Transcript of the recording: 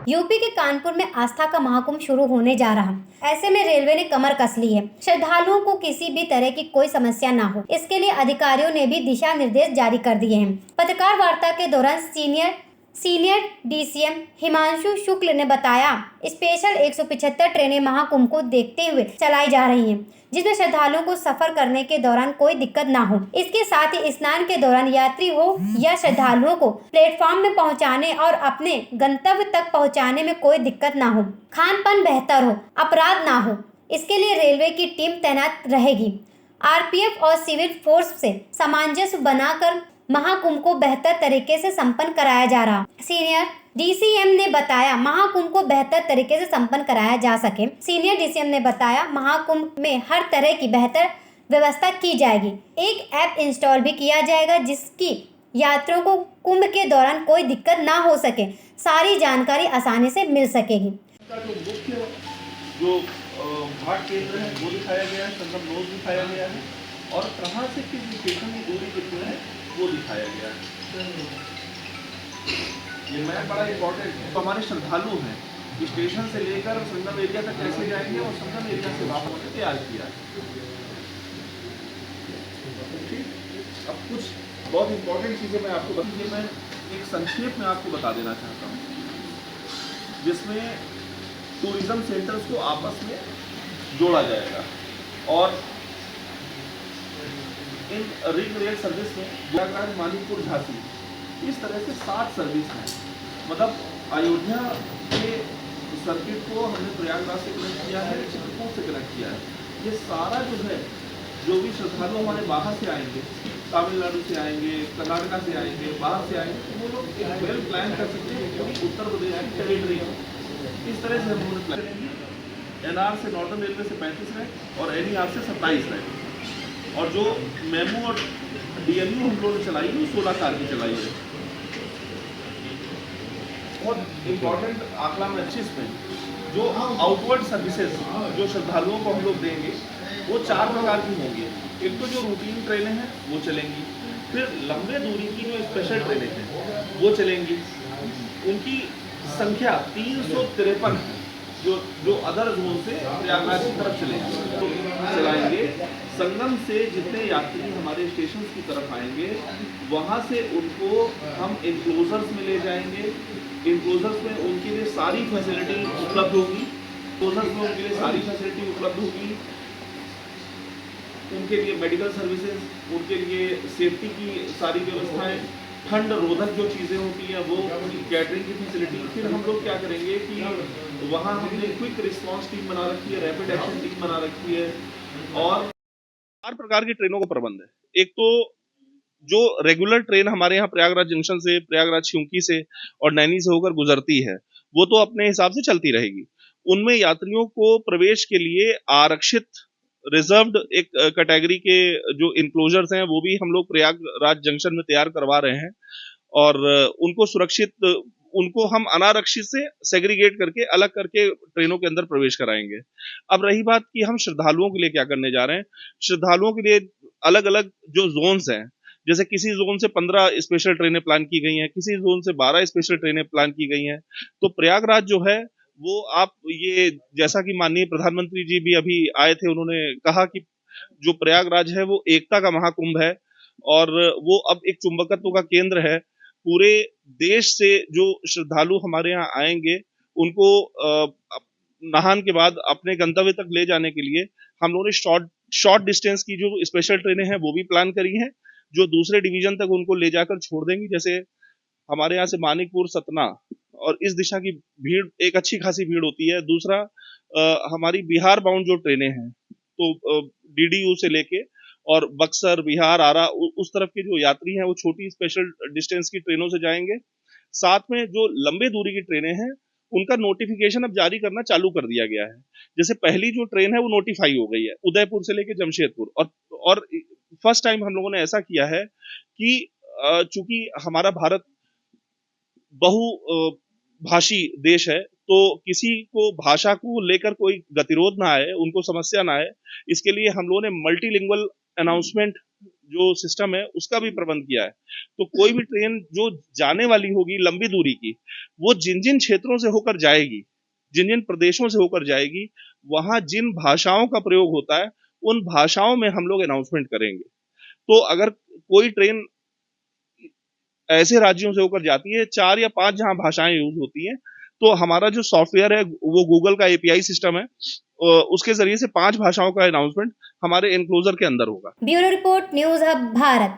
UP के कानपुर में आस्था का महाकुंभ शुरू होने जा रहा। ऐसे में रेलवे ने कमर कस ली है। श्रद्धालुओं को किसी भी तरह की कोई समस्या ना हो, इसके लिए अधिकारियों ने भी दिशा निर्देश जारी कर दिए हैं। पत्रकार वार्ता के दौरान सीनियर डीसीएम हिमांशु शुक्ल ने बताया, स्पेशल 175 ट्रेनें महाकुंभ को देखते हुए चलाई जा रही हैं, जिसमें श्रद्धालुओं को सफर करने के दौरान कोई दिक्कत ना हो। इसके साथ ही स्नान के दौरान यात्री हो या श्रद्धालुओं को प्लेटफॉर्म में पहुंचाने और अपने गंतव्य तक पहुंचाने में कोई दिक्कत ना हो, खान पान बेहतर हो, अपराध ना हो, इसके लिए रेलवे की टीम तैनात रहेगी। आरपीएफ और सिविल फोर्स से सामंजस्य बनाकर महाकुंभ को बेहतर तरीके से संपन्न कराया जा रहा। सीनियर डीसीएम ने बताया, महाकुंभ को बेहतर तरीके से संपन्न कराया जा सके। सीनियर डीसीएम ने बताया, महाकुंभ में हर तरह की बेहतर व्यवस्था की जाएगी। एक ऐप इंस्टॉल भी किया जाएगा, जिसकी यात्रियों को कुंभ के दौरान कोई दिक्कत ना हो सके, सारी जानकारी आसानी से मिल सकेगी। जो घाट केंद्र है वो दिखाया गया है, संगम नोड दिखाया गया है, और कहाँ से किस स्टेशन की दूरी कितनी है वो दिखाया गया है। ये मैप बड़ा इम्पोर्टेंट है। तो हमारे श्रद्धालु हैं, स्टेशन से लेकर संगम एरिया तक कैसे जाएंगे और संगम एरिया से वापस तैयार किया है। ठीक, अब कुछ बहुत इम्पोर्टेंट चीज़ें मैं आपको बताइए, मैं एक संक्षेप में आपको बता देना चाहता हूँ, जिसमें टूरिज्म सेंटर्स को आपस में जोड़ा जाएगा। और इन रिंग रेल सर्विस में प्रयागराज, मानिकपुर, झांसी, इस तरह से 7 सर्विस हैं। मतलब अयोध्या के सर्किट को हमने प्रयागराज से कनेक्ट किया है, चित्रकूट से कनेक्ट किया है। ये सारा जो है, जो भी श्रद्धालु हमारे बाहर से आएंगे, तमिलनाडु से आएंगे, कर्नाटका से आएंगे, बाहर से आएंगे, तो वो लोग एक वेल प्लान कर सकते हैं, क्योंकि उत्तर प्रदेश की टेरिटरी है। इस तरह से हम लोगों ने प्लान, एनआर से, नॉर्दर्न रेलवे से 35 रहे और एनईआर से 27 रहे, और जो मेमू और डीएमयू हम लोगों ने चलाई है 16 कार की चलाई है। बहुत इम्पोर्टेंट आंकड़ा में 25 में जो आउटवर्ड सर्विसेज जो श्रद्धालुओं को हम लोग देंगे वो 4 प्रकार की होंगी। एक तो जो रूटीन ट्रेनें हैं वो चलेंगी, फिर लंबे दूरी की जो स्पेशल ट्रेनें हैं वो चलेंगी, उनकी संख्या 353 जो अदर जोन से प्रयागराज की तरफ चलेंगे तो चलाएंगे। संगम से जितने यात्री हमारे स्टेशन की तरफ आएंगे, वहाँ से उनको हम एनक्लोजर्स में ले जाएंगे। एनक्लोजर्स में उनके लिए सारी फैसिलिटी उपलब्ध होगी, एनक्लोजर्स में उनके लिए सारी फैसिलिटी उपलब्ध होगी, उनके लिए मेडिकल सर्विसेज, उनके लिए सेफ्टी की सारी व्यवस्थाएं, ठंड रोधक जो चीज़ें होती हैं वो, कैटरिंग की फैसिलिटी। फिर हम लोग क्या करेंगे कि वहाँ हमने क्विक रिस्पांस टीम बना रखी है, रैपिड एक्शन टीम बना रखी है, और 4 प्रकार की ट्रेनों का प्रबंध है। एक तो जो रेगुलर ट्रेन हमारे यहाँ प्रयागराज जंक्शन से, प्रयागराज क्योंकि से और नैनी से होकर गुजरती है, वो तो अपने हिसाब से चलती रहेगी। उनमें यात्रियों को प्रवेश के लिए आरक्षित रिजर्व्ड एक कैटेगरी के जो इनक्लोजर्स हैं वो भी हम लोग प्रयागराज जंक्शन में तैयार करवा रहे हैं, और उनको सुरक्षित, उनको हम अनारक्षित से सेग्रीगेट करके अलग करके ट्रेनों के अंदर प्रवेश कराएंगे। अब रही बात कि हम श्रद्धालुओं के लिए क्या करने जा रहे हैं। श्रद्धालुओं के लिए अलग अलग जो जोन्स हैं, जैसे किसी जोन से 15 स्पेशल ट्रेनें प्लान की गई हैं, किसी जोन से 12 स्पेशल ट्रेनें प्लान की गई हैं। तो प्रयागराज जो है वो, आप ये जैसा कि माननीय प्रधानमंत्री जी भी अभी आए थे, उन्होंने कहा कि जो प्रयागराज है वो एकता का महाकुंभ है, और वो अब एक चुंबकत्व का केंद्र है। पूरे देश से जो श्रद्धालु हमारे यहाँ आएंगे, उनको नहान के बाद अपने गंतव्य तक ले जाने के लिए हम लोगों ने शॉर्ट डिस्टेंस की जो स्पेशल ट्रेनें हैं वो भी प्लान करी हैं, जो दूसरे डिवीजन तक उनको ले जाकर छोड़ देंगी। जैसे हमारे यहाँ से मानिकपुर, सतना और इस दिशा की भीड़, एक अच्छी खासी भीड़ होती है। दूसरा, हमारी बिहार बाउंड जो ट्रेनें हैं, तो डीडीयू से लेके और बक्सर, बिहार, आरा, उस तरफ के जो यात्री हैं वो छोटी स्पेशल डिस्टेंस की ट्रेनों से जाएंगे। साथ में जो लंबे दूरी की ट्रेनें हैं उनका नोटिफिकेशन अब जारी करना चालू कर दिया गया है। जैसे पहली जो ट्रेन है वो नोटिफाई हो गई है, उदयपुर से लेके जमशेदपुर, और फर्स्ट टाइम हम लोगों ने ऐसा किया है कि चूंकि हमारा भारत बहु भाषी देश है, तो किसी को भाषा को लेकर कोई गतिरोध ना आए, उनको समस्या ना आए, इसके लिए हम लोगों ने मल्टीलिंगुअल अनाउंसमेंट जो सिस्टम है उसका भी प्रबंध किया है। तो कोई भी ट्रेन जो जाने वाली होगी लंबी दूरी की, वो जिन जिन क्षेत्रों से होकर जाएगी, जिन जिन प्रदेशों से होकर जाएगी, वहां जिन भाषाओं का प्रयोग होता है उन भाषाओं में हम लोग अनाउंसमेंट करेंगे। तो अगर कोई ट्रेन ऐसे राज्यों से होकर जाती है 4 या 5 जहां भाषाएं यूज होती हैं, तो हमारा जो सॉफ्टवेयर है वो गूगल का एपीआई सिस्टम है, उसके जरिए से 5 भाषाओं का अनाउंसमेंट हमारे एनक्लोजर के अंदर होगा। Bureau report, news hub Bharat.